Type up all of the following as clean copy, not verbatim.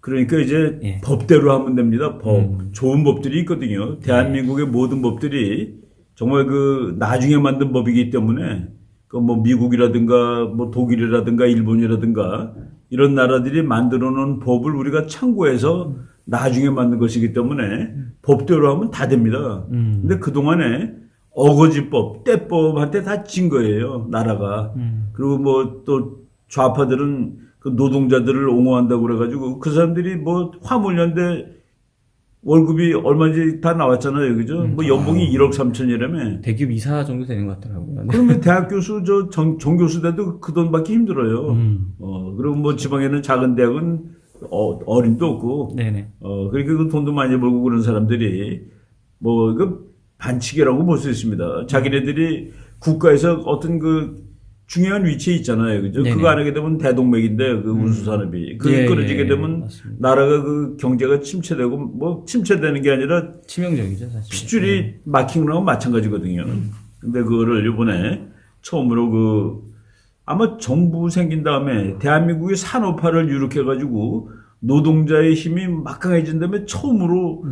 그러니까 이제 예. 법대로 하면 됩니다. 좋은 법들이 있거든요. 대한민국의 모든 법들이 정말 그 나중에 만든 법이기 때문에 그 뭐 미국이라든가 뭐 독일이라든가 일본이라든가 이런 나라들이 만들어 놓은 법을 우리가 참고해서 나중에 만든 것이기 때문에 법대로 하면 다 됩니다. 근데 그동안에 어거지법, 떼법한테 다 진 거예요, 나라가. 그리고 뭐 또 좌파들은 그 노동자들을 옹호한다고 그래가지고 그 사람들이 뭐 화물연대 월급이 얼마인지 다 나왔잖아요, 그죠? 뭐 연봉이 1억 3천이라며. 대기업 이사 정도 되는 것 같더라고요. 네. 그러면 대학 교수, 정교수 돼도 그 돈 받기 힘들어요. 그리고 뭐 지방에는 작은 대학은 어림도 없고. 네네. 그러니까 그 돈도 많이 벌고 그런 사람들이 뭐, 이거 반칙이라고 볼 수 있습니다. 자기네들이 국가에서 어떤 그 중요한 위치에 있잖아요. 그죠? 네네. 그거 안 하게 되면 대동맥인데, 그 운수산업이. 그게 예, 끊어지게 되면 맞습니다. 나라가 그 경제가 침체되고, 뭐, 침체되는 게 아니라 치명적이죠, 사실. 핏줄이 막힌 거랑 마찬가지거든요. 근데 그거를 이번에 처음으로 아마 정부 생긴 다음에 대한민국의 산업화를 유력해가지고 노동자의 힘이 막강해진 다음에 처음으로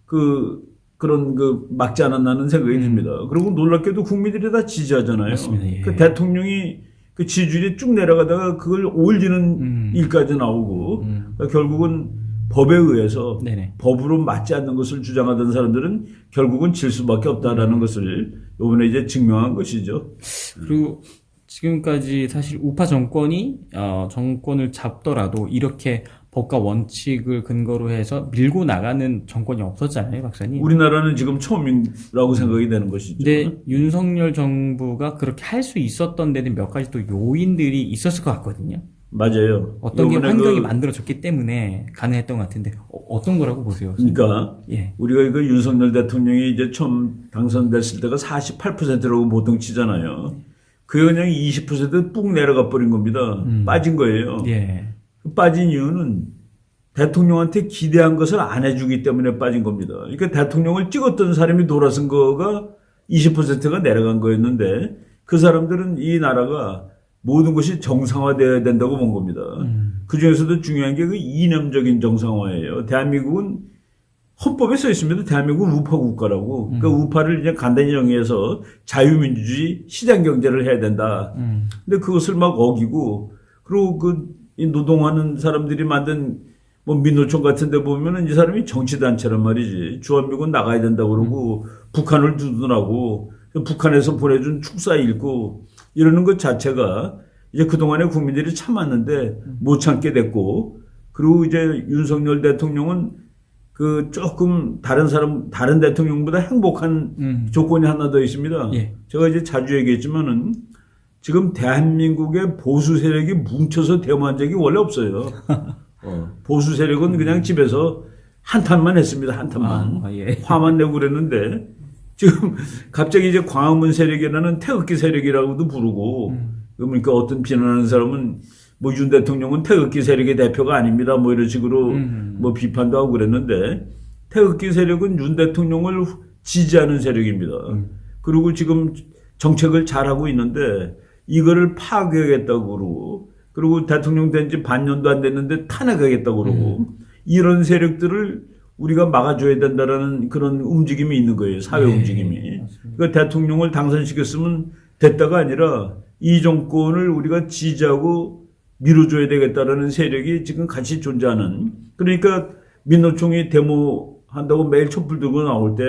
그런 막지 않았나는 생각이 듭니다. 그리고 놀랍게도 국민들이 다 지지하잖아요. 맞습니다. 예. 그 대통령이 그 지지율이 쭉 내려가다가 그걸 올리는 일까지 나오고 그러니까 결국은 법에 의해서 네네. 법으로 맞지 않는 것을 주장하던 사람들은 결국은 질 수밖에 없다라는 것을 이번에 이제 증명한 것이죠. 그리고 지금까지 사실 우파 정권이 정권을 잡더라도 이렇게 법과 원칙을 근거로 해서 밀고 나가는 정권이 없었잖아요, 박사님. 우리나라는 지금 처음이라고 생각이 되는 것이죠. 근데 윤석열 정부가 그렇게 할 수 있었던 데는 몇 가지 또 요인들이 있었을 것 같거든요. 맞아요. 어떤 게 이번에 환경이 만들어졌기 때문에 가능했던 것 같은데 어떤 거라고 보세요? 그러니까 예. 우리가 그 윤석열 대통령이 이제 처음 당선됐을 때가 48%라고 보통 치잖아요. 그게 그냥 20%뚝 내려가 버린 겁니다. 빠진 거예요. 예. 그 빠진 이유는 대통령한테 기대한 것을 안 해주기 때문에 빠진 겁니다. 그러니까 대통령을 찍었던 사람이 돌아선 거가 20%가 내려간 거였는데 그 사람들은 이 나라가 모든 것이 정상화되어야 된다고 본 겁니다. 그 중에서도 중요한 게 그 이념적인 정상화예요. 대한민국은 헌법에 써 있습니다. 대한민국은 우파 국가라고. 그 우파를 이제 간단히 정의해서 자유민주주의 시장 경제를 해야 된다. 근데 그것을 막 어기고 그리고 이 노동하는 사람들이 만든 뭐 민노총 같은 데 보면은 이 사람이 정치단체란 말이지. 주한미군 나가야 된다고 그러고 북한을 두둔하고 북한에서 보내준 축사 읽고 이러는 것 자체가 이제 그동안에 국민들이 참았는데 못 참게 됐고 그리고 이제 윤석열 대통령은 그 조금 다른 대통령보다 행복한 조건이 하나 더 있습니다. 예. 제가 이제 자주 얘기했지만은 지금 대한민국의 보수 세력이 뭉쳐서 데모한 적이 원래 없어요. 보수 세력은 그냥 집에서 한탄만 했습니다. 한탄만. 예. 화만 내고 그랬는데 지금 갑자기 이제 광화문 세력이라는 태극기 세력이라고도 부르고 그러니까 어떤 비난하는 사람은 뭐 윤 대통령은 태극기 세력의 대표가 아닙니다. 뭐 이런 식으로 뭐 비판도 하고 그랬는데 태극기 세력은 윤 대통령을 지지하는 세력입니다. 그리고 지금 정책을 잘하고 있는데 이거를 파괴하겠다고 그러고 대통령 된 지 반년도 안 됐는데 탄핵하겠다고 그러고 이런 세력들을 우리가 막아줘야 된다라는 그런 움직임이 있는 거예요. 사회 움직임이. 그러니까 대통령을 당선시켰으면 됐다가 아니라 이 정권을 우리가 지지하고 밀어줘야 되겠다라는 세력이 지금 같이 존재하는. 그러니까 민노총이 데모한다고 매일 촛불 들고 나올 때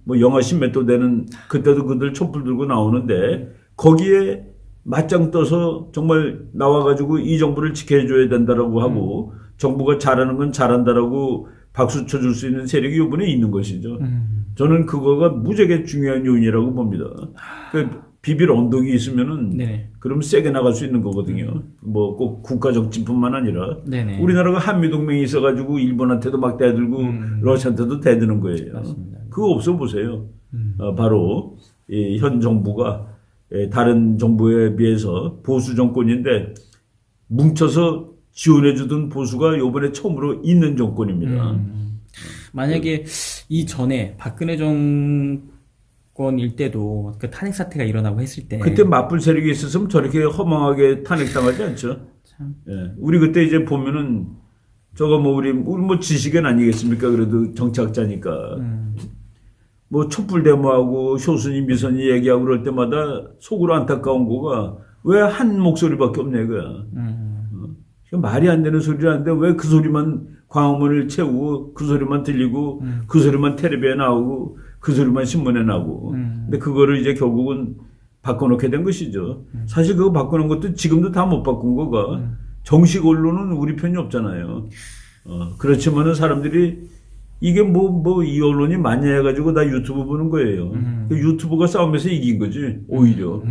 뭐 영하 10몇 도 되는 그때도 그들 촛불 들고 나오는데 거기에 맞짱 떠서 정말 나와가지고 이 정부를 지켜줘야 된다라고 하고 정부가 잘하는 건 잘한다라고 박수 쳐줄 수 있는 세력이 이번에 있는 것이죠. 저는 그거가 무지하게 중요한 요인이라고 봅니다. 그 비빌 언덕이 있으면은 네네. 그럼 세게 나갈 수 있는 거거든요. 뭐 꼭 국가 정치뿐만 아니라 네네. 우리나라가 한미동맹이 있어가지고 일본한테도 막 대들고 러시아한테도 대드는 거예요. 맞습니다. 그거 없어 보세요. 바로 이 현 정부가 다른 정부에 비해서 보수 정권인데 뭉쳐서 지원해주던 보수가 이번에 처음으로 있는 정권입니다. 만약에 이전에 박근혜 정권일 때도 그 탄핵 사태가 일어나고 했을 때 그때 맞불 세력이 있었으면 저렇게 허망하게 탄핵당하지 않죠. 참. 예. 우리 그때 이제 보면은 저거 뭐 우리 뭐 지식은 아니겠습니까? 그래도 정치학자니까. 뭐 촛불 데모하고 효순이 미선이 얘기하고 그럴 때마다 속으로 안타까운 거가 왜 한 목소리밖에 없냐 이거야. 말이 안 되는 소리라는데 왜 그 소리만 광화문을 채우고 그 소리만 들리고 그 소리만 텔레비에 나오고 그 소리만 신문에 나오고. 근데 그거를 이제 결국은 바꿔놓게 된 것이죠. 사실 그거 바꾸는 것도 지금도 다 못 바꾼 거가 정식 언론은 우리 편이 없잖아요. 그렇지만은 사람들이 이게 이 언론이 많냐 해가지고 나 유튜브 보는 거예요. 그 유튜브가 싸우면서 이긴 거지, 오히려.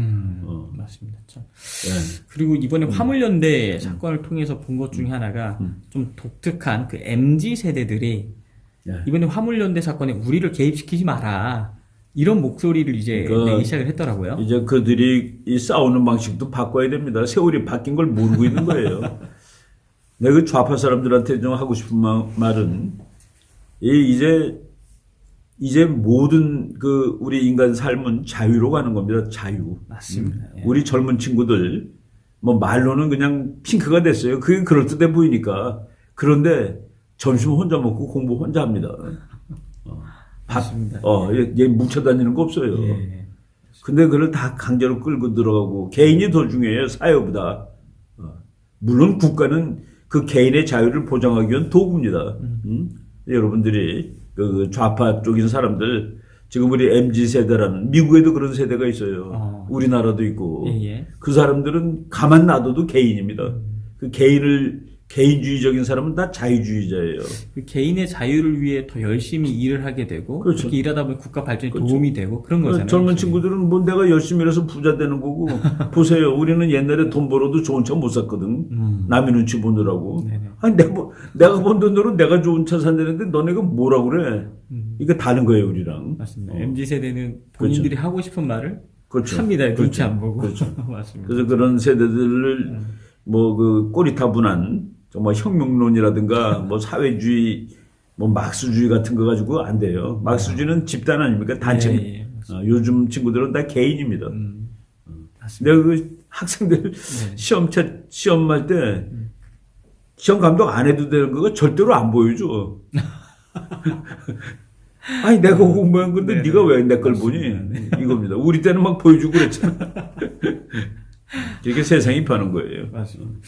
맞습니다. 참. 예. 그리고 이번에 화물연대 사건을 통해서 본 것 중에 하나가 좀 독특한 그 MZ 세대들이 예. 이번에 화물연대 사건에 우리를 개입시키지 마라. 이런 목소리를 이제 내기 시작을 했더라고요. 이제 그들이 이 싸우는 방식도 바꿔야 됩니다. 세월이 바뀐 걸 모르고 있는 거예요. 내가 그 좌파 사람들한테 좀 하고 싶은 말은 이제 모든 그 우리 인간 삶은 자유로 가는 겁니다. 자유. 맞습니다. 예. 우리 젊은 친구들 뭐 말로는 그냥 핑크가 됐어요. 그게 그럴듯해 보이니까. 그런데 점심 혼자 먹고 공부 혼자 합니다. 맞습니다. 얘 뭉쳐 다니는 거 없어요. 예. 근데 그걸 다 강제로 끌고 들어가고 개인이 더 중요해요. 사회보다. 물론 국가는 그 개인의 자유를 보장하기 위한 도구입니다. 여러분들이 그 좌파 쪽인 사람들 지금 우리 MZ 세대라는 미국에도 그런 세대가 있어요. 우리나라도 있고. 예. 그 사람들은 가만 놔둬도 개인입니다. 그 개인주의적인 사람은 다 자유주의자예요. 그 개인의 자유를 위해 더 열심히 일을 하게 되고 그렇죠. 그렇게 일하다 보면 국가 발전에 그렇죠. 도움이 되고 그런 거잖아요. 젊은 친구들은 뭐 내가 열심히 일해서 부자 되는 거고 보세요. 우리는 옛날에 돈 벌어도 좋은 차 못 샀거든. 남의 눈치 보느라고. 네네. 아니 내가 번 돈으로 내가 좋은 차 산다는데 너네가 뭐라고 그래. 이거 다른 거예요 우리랑. 맞습니다. MZ 세대는 본인들이 하고 싶은 말을 그렇죠. 합니다. 눈치 그렇죠. 안 보고. 그렇죠. 맞습니다. 그래서 그런 세대들을 뭐 그 꼬리타분한 정말 혁명론이라든가 뭐 사회주의 뭐 막스주의 같은 거 가지고 안 돼요. 막스주의는 집단 아닙니까? 단체. 예, 요즘 친구들은 다 개인입니다. 맞습니다. 내가 그 학생들 시험할 때 시험 감독 안 해도 되는 거가 절대로 안 보여줘. 아니 내가 공부한 건데 네가 왜 내 걸 보니? 이겁니다. 우리 때는 막 보여주고 그랬잖아. 이렇게 세상이 변한 거예요. 맞습니다.